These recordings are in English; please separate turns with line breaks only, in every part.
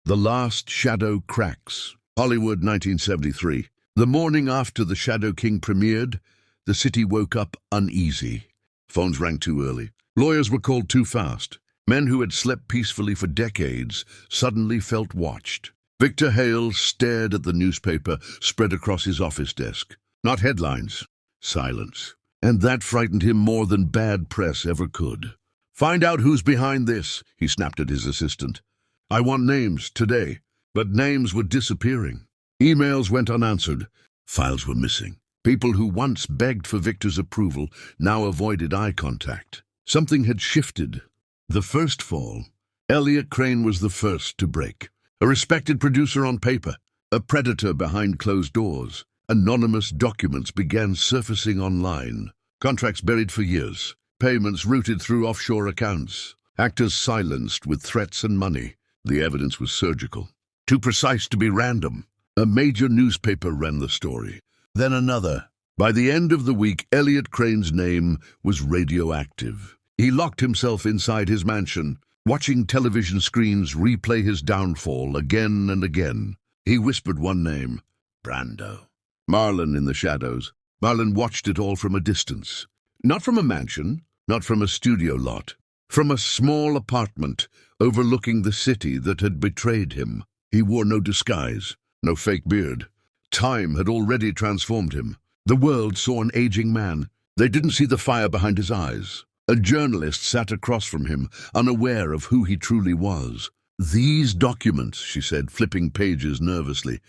The Last Shadow Cracks. Hollywood, 1973. The morning after The Shadow King premiered, the city woke up uneasy. Phones rang too early. Lawyers were called too fast. Men who had slept peacefully for decades suddenly felt watched. Victor Hale stared at the newspaper spread across his office desk. Not headlines, silence. And that frightened him more than bad press ever could. "Find out who's behind this," he snapped at his assistant. "I want names, today." But names were disappearing. Emails went unanswered. Files were missing. People who once begged for Victor's approval now avoided eye contact. Something had shifted. The first fall, Elliot Crane was the first to break. A respected producer on paper, a predator behind closed doors. Anonymous documents began surfacing online. Contracts buried for years. Payments routed through offshore accounts. Actors silenced with threats and money. The evidence was surgical. Too precise to be random. A major newspaper ran the story. Then another. By the end of the week, Elliot Crane's name was radioactive. He locked himself inside his mansion, watching television screens replay his downfall again and again. He whispered one name, Brando. Marlon in the shadows. Marlon watched it all from a distance. Not from a mansion, not from a studio lot. From a small apartment overlooking the city that had betrayed him. He wore no disguise, no fake beard. Time had already transformed him. The world saw an aging man. They didn't see the fire behind his eyes. A journalist sat across from him, unaware of who he truly was. "These documents," she said, flipping pages nervously.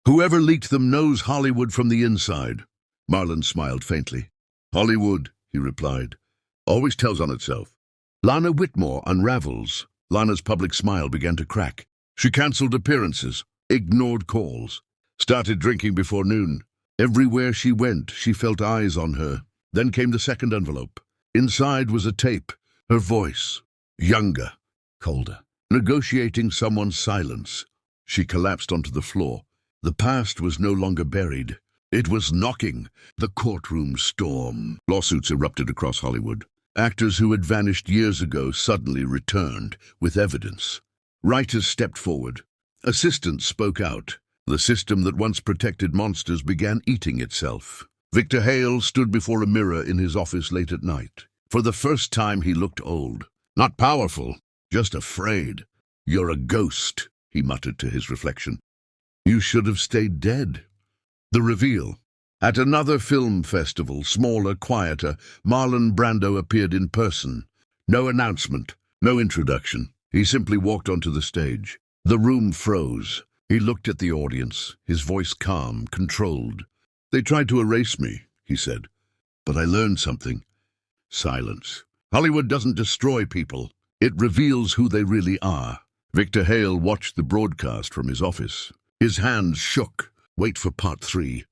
"Whoever leaked them knows Hollywood from the inside." Marlon smiled faintly. "Hollywood," he replied, "always tells on itself." Lana Whitmore unravels. Lana's public smile began to crack. She cancelled appearances, ignored calls, started drinking before noon. Everywhere she went, she felt eyes on her. Then came the second envelope. Inside was a tape, her voice, younger, colder, negotiating someone's silence. She collapsed onto the floor. The past was no longer buried. It was knocking. The courtroom storm. Lawsuits erupted across Hollywood. Actors who had vanished years ago suddenly returned with evidence. Writers stepped forward. Assistants spoke out. The system that once protected monsters began eating itself. Victor Hale stood before a mirror in his office late at night. For the first time he looked old. Not powerful, just afraid. "You're a ghost," he muttered to his reflection. "You should have stayed dead." The reveal. At another film festival, smaller, quieter, Marlon Brando appeared in person. No announcement, no introduction. He simply walked onto the stage. The room froze. He looked at the audience, his voice calm, controlled. "They tried to erase me," he said, "but I learned something." Silence. Hollywood doesn't destroy people. It reveals who they really are. Victor Hale watched the broadcast from his office. His hands shook. Wait for part 3.